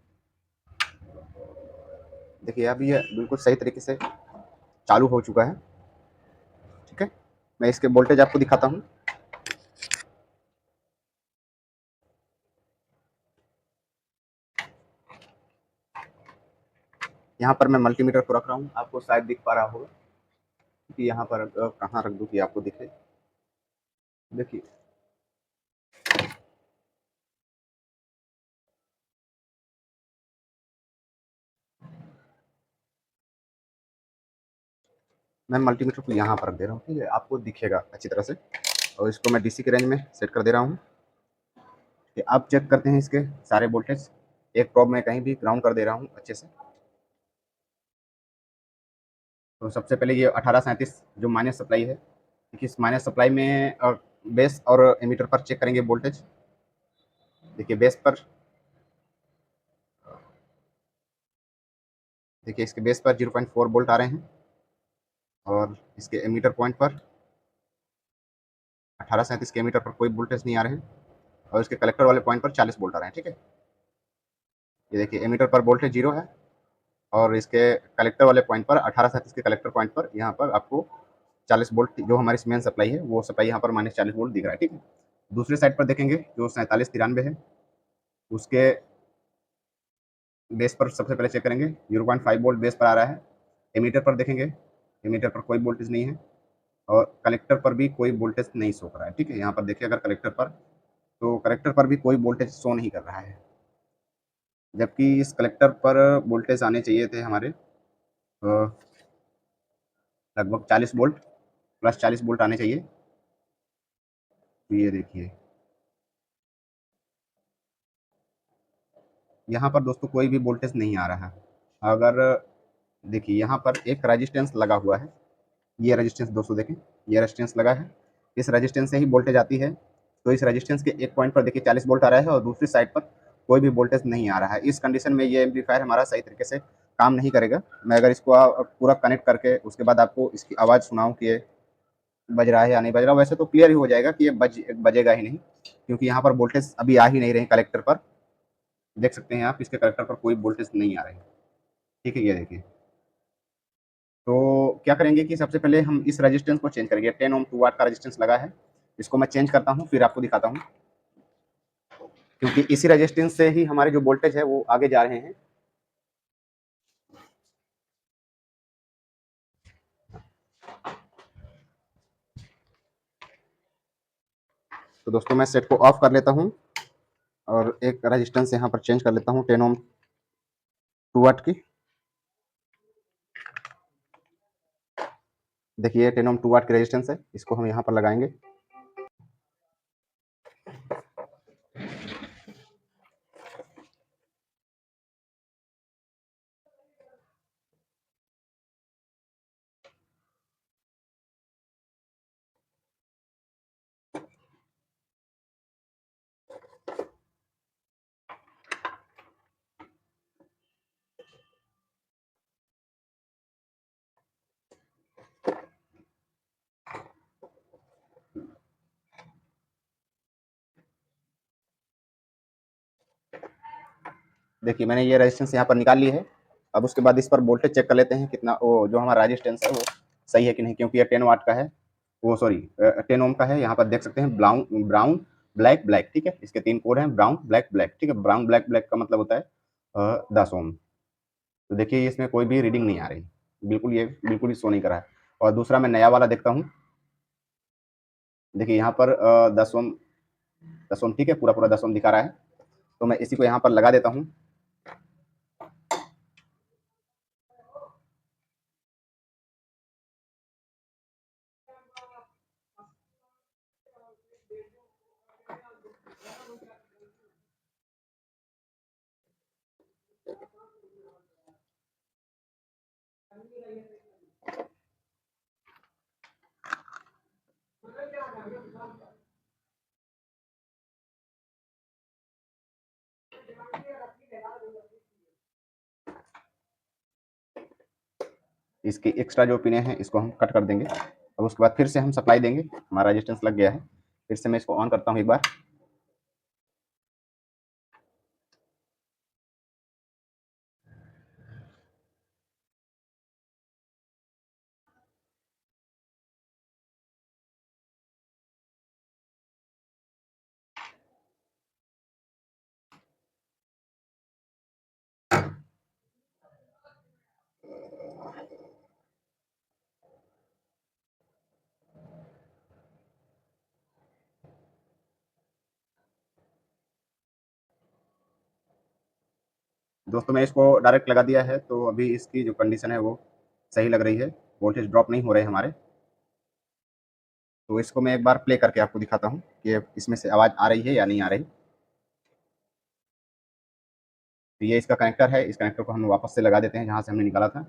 देखिए अभी ये बिल्कुल सही तरीके से चालू हो चुका है, ठीक है। मैं इसके वोल्टेज आपको दिखाता हूँ। यहाँ पर मैं मल्टीमीटर को रख रहा हूँ, आपको शायद दिख पा रहा होगा कि यहाँ पर कहाँ रख दूँ कि आपको दिखे। देखिए मैं मल्टीमीटर को यहाँ पर रख दे रहा हूँ, ठीक है, आपको दिखेगा अच्छी तरह से। और इसको मैं डीसी के रेंज में सेट कर दे रहा हूँ कि आप चेक करते हैं इसके सारे वोल्टेज। एक प्रॉब मैं कहीं भी ग्राउंड कर दे रहा हूँ अच्छे से। तो सबसे पहले ये 1837 जो माइनस सप्लाई है, देखिए इस माइनस सप्लाई में बेस और एमीटर पर चेक करेंगे वोल्टेज। देखिए बेस पर, देखिए इसके बेस पर 0.4 वोल्ट आ रहे हैं और इसके एमीटर पॉइंट पर 1837 के एमीटर पर कोई वोल्टेज नहीं आ रहे हैं और इसके कलेक्टर वाले पॉइंट पर 40 वोल्ट आ रहे हैं, ठीक है। ये देखिए एमीटर पर वोल्टेज 0 है और इसके कलेक्टर वाले पॉइंट पर 1837 के कलेक्टर पॉइंट पर यहाँ पर आपको 40 वोल्ट जो हमारी मेन सप्लाई है वो सप्लाई यहाँ पर -40 वोल्ट दिख रहा है, ठीक है। दूसरी साइड पर देखेंगे जो 4793 है, उसके बेस पर सबसे पहले चेक करेंगे 0.5 वोल्ट बेस पर आ रहा है। एमीटर पर देखेंगे, एमीटर पर कोई वोल्टेज नहीं है और कलेक्टर पर भी कोई वोल्टेज नहीं शो कर रहा है, ठीक है। यहाँ पर देखिए अगर कलेक्टर पर, तो कलेक्टर पर भी कोई वोल्टेज शो नहीं कर रहा है, जबकि इस कलेक्टर पर वोल्टेज आने चाहिए थे हमारे लगभग 40 वोल्ट, प्लस 40 वोल्ट आने चाहिए। तो ये देखिए यहाँ पर दोस्तों कोई भी वोल्टेज नहीं आ रहा है। अगर देखिए यहाँ पर एक रेजिस्टेंस लगा हुआ है, ये रेजिस्टेंस दोस्तों देखें, ये रेजिस्टेंस लगा है, इस रेजिस्टेंस से ही वोल्टेज आती है। तो इस रेजिस्टेंस के एक पॉइंट पर देखिए 40 वोल्ट आ रहा है और दूसरी साइड पर कोई भी वोल्टेज नहीं आ रहा है। इस कंडीशन में ये एम्पलीफायर हमारा सही तरीके से काम नहीं करेगा। मैं अगर इसको पूरा कनेक्ट करके उसके बाद आपको इसकी आवाज़ सुनाऊँ कि ये बज रहा है या नहीं बज रहा, वैसे तो क्लियर ही हो जाएगा कि ये बजेगा ही नहीं, क्योंकि यहाँ पर वोल्टेज अभी आ ही नहीं रहे कलेक्टर पर। देख सकते हैं आप इसके कलेक्टर पर कोई वोल्टेज नहीं आ रहे हैं, ठीक है। ये देखिए तो क्या करेंगे कि सबसे पहले हम इस रेजिस्टेंस को चेंज करेंगे। 10 ओम 2 वाट का रेजिस्टेंस लगा है, इसको मैं चेंज करता हूँ, फिर आपको दिखाता हूँ, क्योंकि इसी रेजिस्टेंस से ही हमारे जो वोल्टेज है वो आगे जा रहे हैं। तो दोस्तों मैं सेट को ऑफ कर लेता हूँ और एक रेजिस्टेंस यहाँ पर चेंज कर लेता हूँ 10 ओम 2 वाट की। देखिए 10 ओम 2 वाट की रेजिस्टेंस है, इसको हम यहाँ पर लगाएंगे। देखिए मैंने ये रेजिस्टेंस यहाँ पर निकाल ली है। अब उसके बाद इस पर वोल्टेज चेक कर लेते हैं कितना, वो जो हमारा रेजिस्टेंस है वो सही है कि नहीं, क्योंकि ये 10 वाट का है, वो सॉरी 10 ओम का है। यहाँ पर देख सकते हैं ब्राउन ब्राउन ब्लैक ब्लैक, ठीक है। इसके 3 कोड हैं, ब्राउन ब्लैक ब्लैक, ठीक है। ब्राउन ब्लैक ब्लैक का मतलब होता है 10 ओम। तो देखिए इसमें कोई भी रीडिंग नहीं आ रही, बिल्कुल ये बिल्कुल भी शो नहीं करा है। और दूसरा मैं नया वाला देखता हूँ। देखिए यहाँ पर 10 ओम 10 ओम, ठीक है, पूरा पूरा 10 ओम दिखा रहा है। तो मैं इसी को यहाँ पर लगा देता हूँ। इसकी एक्स्ट्रा जो पिने हैं इसको हम कट कर देंगे। अब उसके बाद फिर से हम सप्लाई देंगे। हमारा रेजिस्टेंस लग गया है। फिर से मैं इसको ऑन करता हूँ एक बार। दोस्तों मैं इसको डायरेक्ट लगा दिया है, तो अभी इसकी जो कंडीशन है वो सही लग रही है, वोल्टेज ड्रॉप नहीं हो रहे हमारे। तो इसको मैं एक बार प्ले करके आपको दिखाता हूँ कि इसमें से आवाज़ आ रही है या नहीं आ रही। तो ये इसका कनेक्टर है, इस कनेक्टर को हम वापस से लगा देते हैं जहाँ से हमने निकाला था।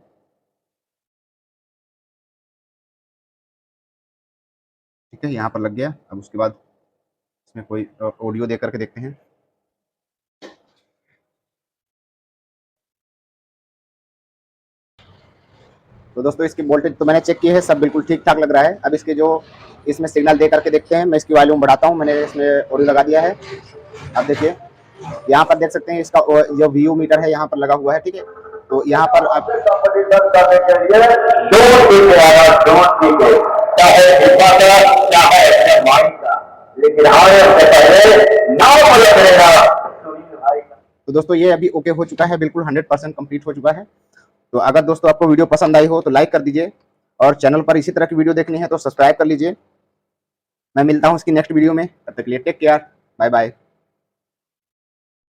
ठीक है, यहाँ पर लग गया। अब उसके बाद इसमें कोई ऑडियो दे करके देखते हैं। तो दोस्तों इसकी वोल्टेज तो मैंने चेक की है, सब बिल्कुल ठीक ठाक लग रहा है। अब इसके जो इसमें सिग्नल दे करके देखते हैं। मैं इसकी वॉल्यूम बढ़ाता हूँ, मैंने इसमें ऑडियो लगा दिया है। अब देखिए यहाँ पर देख सकते हैं इसका जो व्यू मीटर है यहाँ पर लगा हुआ है, ठीक है। तो यहाँ पर आप तो दोस्तों ये अभी ओके हो चुका है, बिल्कुल 100% कंप्लीट हो चुका है। तो अगर दोस्तों आपको वीडियो पसंद आई हो तो लाइक कर दीजिए, और चैनल पर इसी तरह की वीडियो देखनी है तो सब्सक्राइब कर लीजिए। मैं मिलता हूँ इसकी नेक्स्ट वीडियो में, तब तक के लिए टेक केयर, बाय बाय।